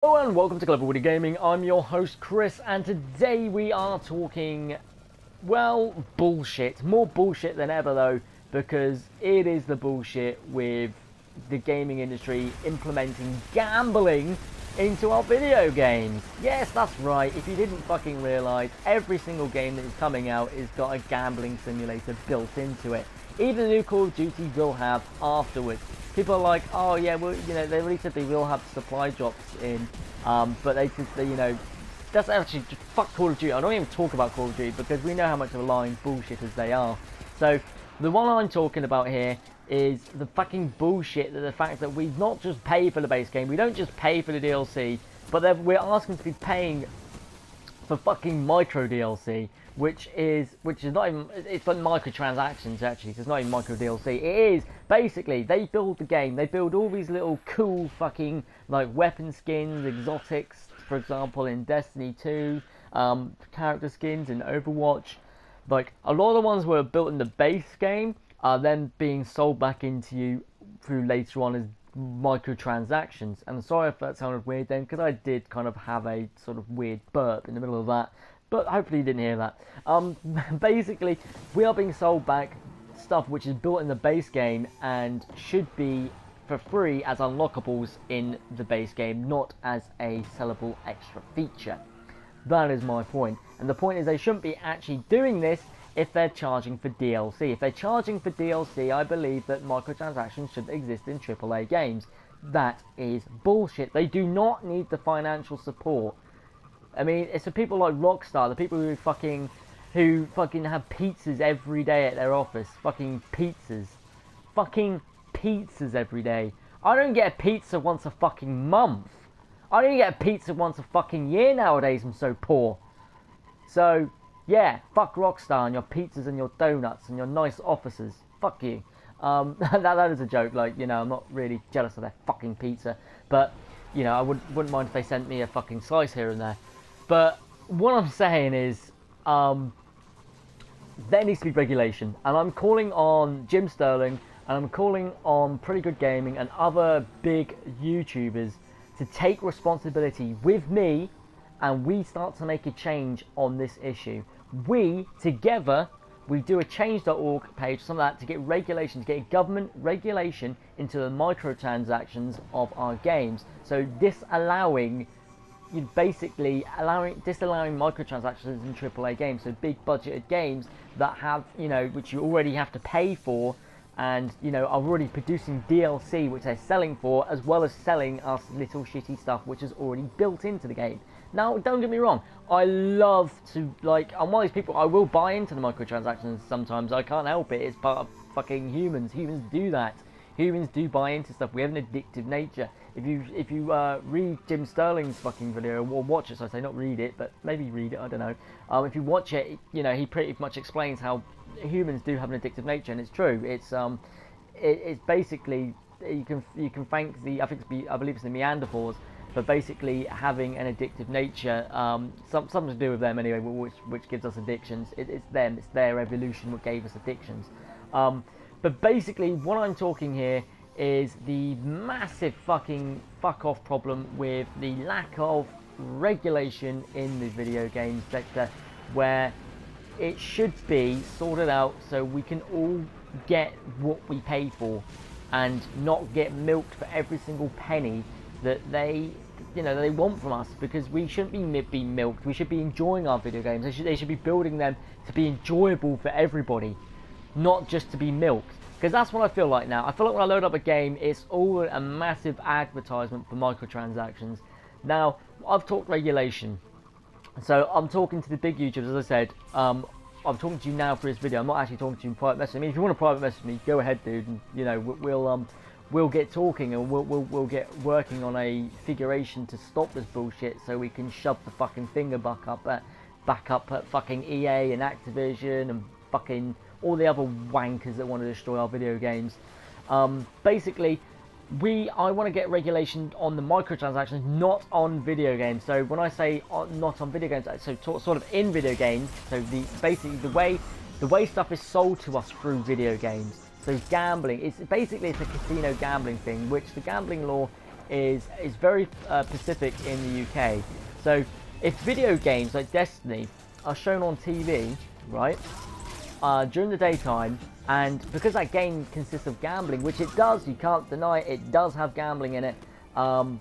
Hello and welcome to Clever Woody Gaming. I'm your host Chris, and today we are talking, well, bullshit. More bullshit than ever though, because it is the bullshit with the gaming industry implementing gambling into our video games. Yes, that's right. If you didn't fucking realise, every single game that is coming out has got a gambling simulator built into it. Even the new Call of Duty will have afterwards. People are like, oh yeah, well, you know, they already said they will have supply drops in, but that's actually fuck Call of Duty. I don't even talk about Call of Duty because we know how much of a lying bullshitters they are. So the one I'm talking about here is the fucking bullshit, that the fact that we not just pay for the base game, we don't just pay for the DLC, but we're asking to be paying for fucking micro DLC, which is not even, it's like microtransactions actually, so it's not even micro DLC. It is basically, they build the game, they build all these little cool fucking like weapon skins, exotics, for example in Destiny 2, character skins in Overwatch. Like a lot of the ones were built in the base game are then being sold back into you through later on as microtransactions. And sorry if that sounded weird then, because I did kind of have a sort of weird burp in the middle of that, but hopefully you didn't hear that. Basically, we are being sold back stuff which is built in the base game and should be for free as unlockables in the base game, not as a sellable extra feature. That is my point. And the point is they shouldn't be actually doing this if they're charging for DLC. If they're charging for DLC, I believe that microtransactions should exist in AAA games. That is bullshit. They do not need the financial support. I mean, it's the people like Rockstar, the people who fucking have pizzas every day at their office. Fucking pizzas. Fucking pizzas every day. I don't get a pizza once a fucking month. I don't get a pizza once a fucking year nowadays, I'm so poor. So, yeah, fuck Rockstar and your pizzas and your donuts and your nice offices. Fuck you. That is a joke, like, you know, I'm not really jealous of their fucking pizza. But, you know, I wouldn't mind if they sent me a fucking slice here and there. But what I'm saying is, there needs to be regulation. And I'm calling on Jim Sterling, and I'm calling on Pretty Good Gaming and other big YouTubers to take responsibility with me, and we start to make a change on this issue. We, together, we do a change.org page, something like that, to get regulation, to get government regulation into the microtransactions of our games. So disallowing microtransactions in AAA games, so big budgeted games that have, you know, which you already have to pay for, and, you know, are already producing DLC which they're selling for, as well as selling us little shitty stuff which is already built into the game. Now, don't get me wrong, I love to, like, I'm one of these people, I will buy into the microtransactions sometimes, I can't help it, it's part of fucking humans do that. Humans do buy into stuff, we have an addictive nature. If you read Jim Sterling's fucking video, or watch it, so I say not read it, but maybe read it, I don't know. If you watch it, you know, he pretty much explains how humans do have an addictive nature, and it's true. It's basically, you can thank the, I believe it's the Neanderthals, for basically having an addictive nature. Something to do with them anyway, which gives us addictions. It's them, it's their evolution what gave us addictions. But basically, what I'm talking here is the massive fucking fuck off problem with the lack of regulation in the video game sector, where it should be sorted out so we can all get what we pay for and not get milked for every single penny that they want from us, because we shouldn't be milked. We should be enjoying our video games. They should be building them to be enjoyable for everybody, not just to be milked. Because that's what I feel like now. I feel like when I load up a game, it's all a massive advertisement for microtransactions. Now, I've talked regulation. So I'm talking to the big YouTubers, as I said. I'm talking to you now for this video. I'm not actually talking to you in private message. I mean, if you want to private message me, go ahead, dude. And, you know, we'll get talking, and we'll get working on a figuration to stop this bullshit, so we can shove the fucking finger back up at fucking EA and Activision and fucking all the other wankers that want to destroy our video games. Basically, I want to get regulation on the microtransactions, not on video games. So when I say not on video games, so sort of in video games. So basically the way stuff is sold to us through video games. So gambling, it's a casino gambling thing, which the gambling law is very specific in the UK. So if video games like Destiny are shown on TV, right, during the daytime, and because that game consists of gambling, which it does, you can't deny it does have gambling in it,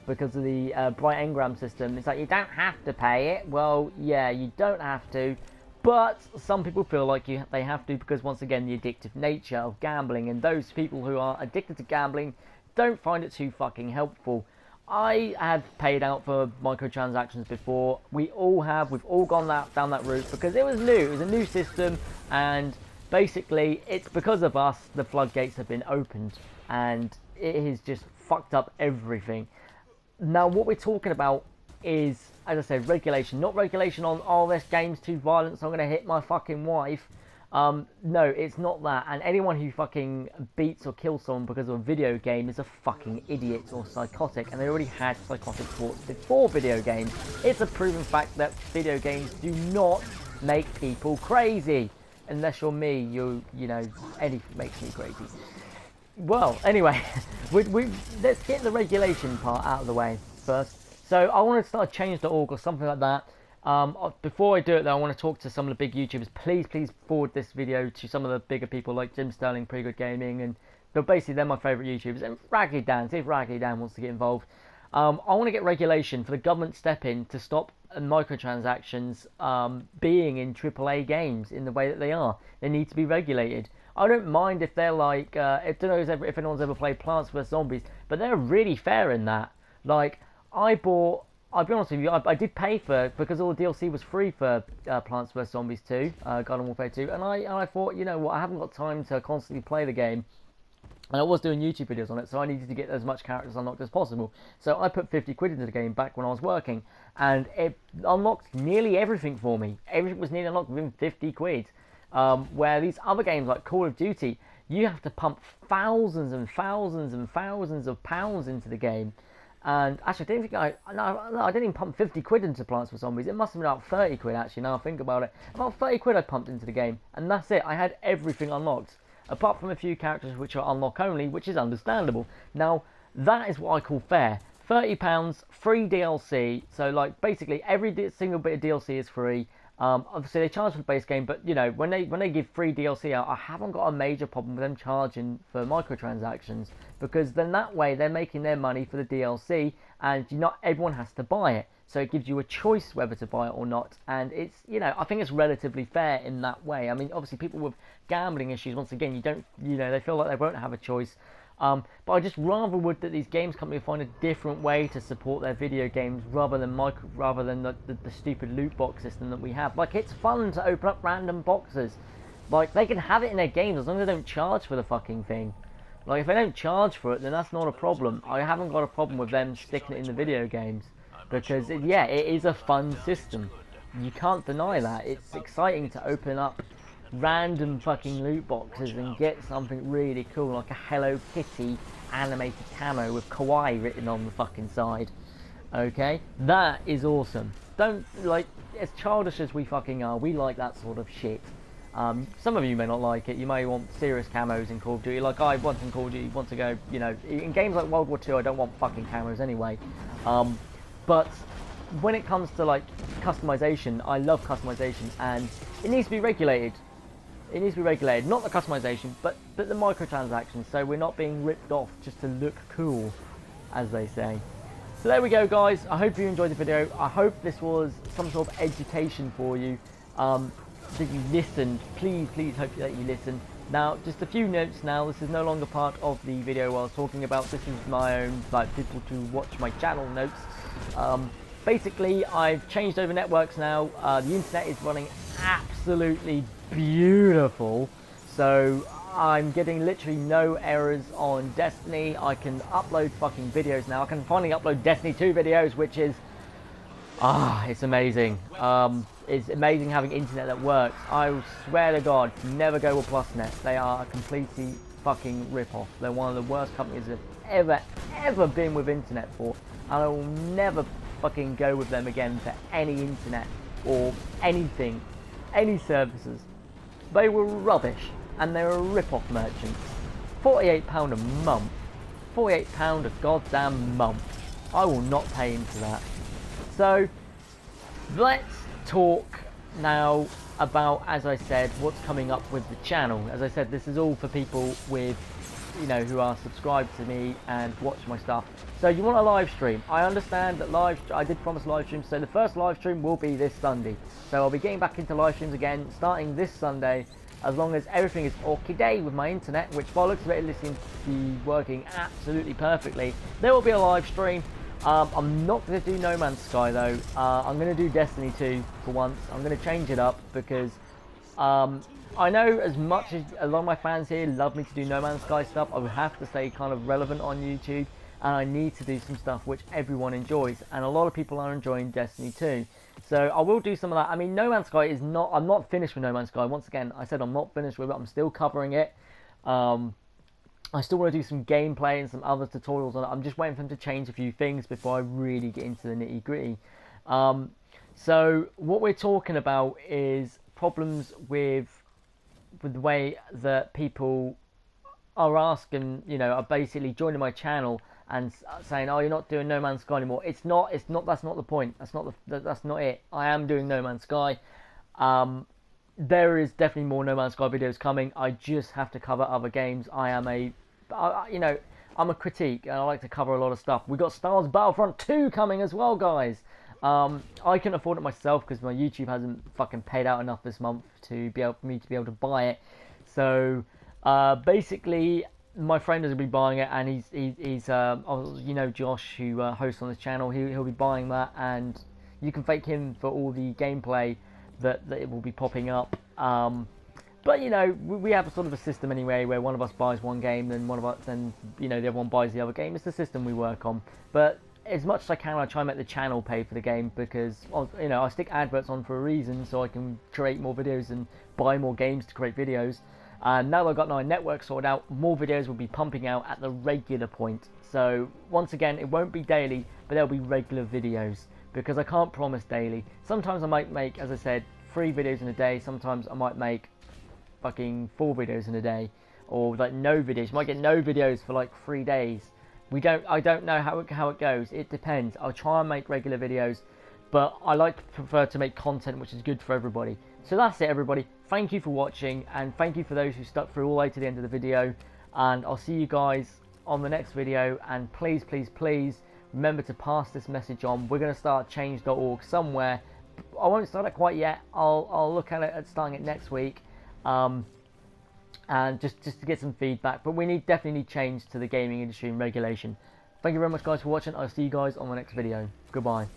because of the Bright Engram system. It's like, you don't have to pay it. Well, yeah, you don't have to, but some people feel like they have to, because once again, the addictive nature of gambling, and those people who are addicted to gambling don't find it too fucking helpful. I have paid out for microtransactions before. We all have. We've all gone down that route because it was new. It was a new system, and basically, it's because of us the floodgates have been opened, and it has just fucked up everything. Now, what we're talking about is, as I said, regulation. Not regulation on, oh, this game's too violent, so I'm going to hit my fucking wife. No, it's not that. And anyone who fucking beats or kills someone because of a video game is a fucking idiot or psychotic. And they already had psychotic thoughts before video games. It's a proven fact that video games do not make people crazy. Unless you're me, you know, anything makes me crazy. Well, anyway, let's get the regulation part out of the way first. So I want to start change.org or something like that. Before I do it though, I want to talk to some of the big YouTubers. Please forward this video to some of the bigger people like Jim Sterling, Pretty Good Gaming, and but basically they're my favourite YouTubers. And Raggedy Dan, see if Raggedy Dan wants to get involved. I want to get regulation for the government step in to stop microtransactions being in AAA games in the way that they are. They need to be regulated. I don't mind if they're like, I don't know if anyone's ever played Plants vs Zombies, but they're really fair in that. Like, I'll be honest with you, I did pay for, because all the DLC was free for Plants vs Zombies 2, Garden Warfare 2, and I thought, you know what, I haven't got time to constantly play the game, and I was doing YouTube videos on it, so I needed to get as much characters unlocked as possible. So I put 50 quid into the game back when I was working, and it unlocked nearly everything for me. Everything was nearly unlocked within 50 quid. Where these other games like Call of Duty, you have to pump thousands and thousands and thousands of pounds into the game. And actually, I didn't think I didn't even pump 50 quid into Plants vs Zombies. It must have been about 30 quid actually, now I think about it. About 30 quid I pumped into the game, and that's it. I had everything unlocked. Apart from a few characters which are unlock only, which is understandable. Now, that is what I call fair. £30, free DLC, so like basically every single bit of DLC is free. Obviously they charge for the base game, but you know, when they give free DLC out, I haven't got a major problem with them charging for microtransactions, because then that way they're making their money for the DLC, and not everyone has to buy it. So it gives you a choice whether to buy it or not, and it's, you know, I think it's relatively fair in that way. I mean, obviously people with gambling issues, once again, they feel like they won't have a choice. But I just rather would that these games companies find a different way to support their video games rather than the stupid loot box system that we have. Like, it's fun to open up random boxes. Like, they can have it in their games as long as they don't charge for the fucking thing. Like, if they don't charge for it, then that's not a problem. I haven't got a problem with them sticking it in the video games. Because, it is a fun system. You can't deny that. It's exciting to open up random fucking loot boxes and get something really cool, like a Hello Kitty animated camo with kawaii written on the fucking side. Okay? That is awesome. Don't, like, as childish as we fucking are, we like that sort of shit. Some of you may not like it. You may want serious camos in Call of Duty. Like I want in Call of Duty, want to go, you know, in games like World War II, I don't want fucking camos anyway. But when it comes to like customization, I love customization, and it needs to be regulated. It needs to be regulated, not the customization, but the microtransactions, so we're not being ripped off just to look cool, as they say. So there we go, guys. I hope you enjoyed the video. I hope this was some sort of education for you, that you listened. Please hope that you listened. Now, just a few notes now. This is no longer part of the video I was talking about. This is my own, like, people to watch my channel notes. Basically, I've changed over networks now. The internet is running absolutely beautiful, so I'm getting literally no errors on Destiny. I can upload fucking videos now. I can finally upload Destiny 2 videos, which is it's amazing. It's amazing having internet that works. I swear to God, never go with PlusNet. They are a completely fucking rip-off. They're one of the worst companies I've ever been with internet for, and I will never fucking go with them again for any internet or anything, any services. They were rubbish, and they were rip-off merchants. £48 a month £48 a goddamn month. I will not pay into that. So let's talk now about, as I said, what's coming up with the channel. As I said, this is all for people with, you know, who are subscribed to me and watch my stuff. So you want a live stream. I understand that I did promise live streams, so the first live stream will be this Sunday. So I'll be getting back into live streams again starting this Sunday, as long as everything is okay with my internet, which by the looks of it seems to be working absolutely perfectly. There will be a live stream. I'm not going to do No Man's Sky though. I'm going to do Destiny 2 for once. I'm going to change it up because I know as much as a lot of my fans here love me to do No Man's Sky stuff, I would have to stay kind of relevant on YouTube, and I need to do some stuff which everyone enjoys, and a lot of people are enjoying Destiny 2. So I will do some of that. I mean, No Man's Sky is not, I'm not finished with No Man's Sky. Once again, I said I'm not finished with it. I'm still covering it. I still want to do some gameplay and some other tutorials on it. I'm just waiting for them to change a few things before I really get into the nitty gritty. So what we're talking about is problems with the way that people are asking, you know, are basically joining my channel and saying, "Oh, you're not doing No Man's Sky anymore." It's not. That's not the point. That's not it. I am doing No Man's Sky. There is definitely more No Man's Sky videos coming. I just have to cover other games. I'm a critique and I like to cover a lot of stuff. We got Star Wars Battlefront 2 coming as well, guys. I can afford it myself because my YouTube hasn't fucking paid out enough this month to be able for me to be able to buy it. So basically, my friend is going to be buying it, and he's you know, Josh, who hosts on this channel. He'll be buying that, and you can fake him for all the gameplay that it will be popping up. But you know, we have a sort of a system anyway where one of us buys one game, then you know, the other one buys the other game. It's the system we work on. But as much as I can, I try and make the channel pay for the game because, you know, I stick adverts on for a reason, so I can create more videos and buy more games to create videos. And now that I've got my network sorted out, more videos will be pumping out at the regular point. So once again, it won't be daily, but there'll be regular videos because I can't promise daily. Sometimes I might make, as I said, 3 videos in a day. Sometimes I might make fucking 4 videos in a day, or like no videos. You might get no videos for like 3 days. I don't know how it goes. It depends. I'll try and make regular videos, but I prefer to make content which is good for everybody. So that's it, everybody. Thank you for watching, and thank you for those who stuck through all the way to the end of the video. And I'll see you guys on the next video. And please, please, please remember to pass this message on. We're going to start change.org somewhere. I won't start it quite yet. I'll look at it at starting it next week. And just to get some feedback, but we definitely need change to the gaming industry and regulation. Thank you very much, guys, for watching. I'll see you guys on the next video. Goodbye.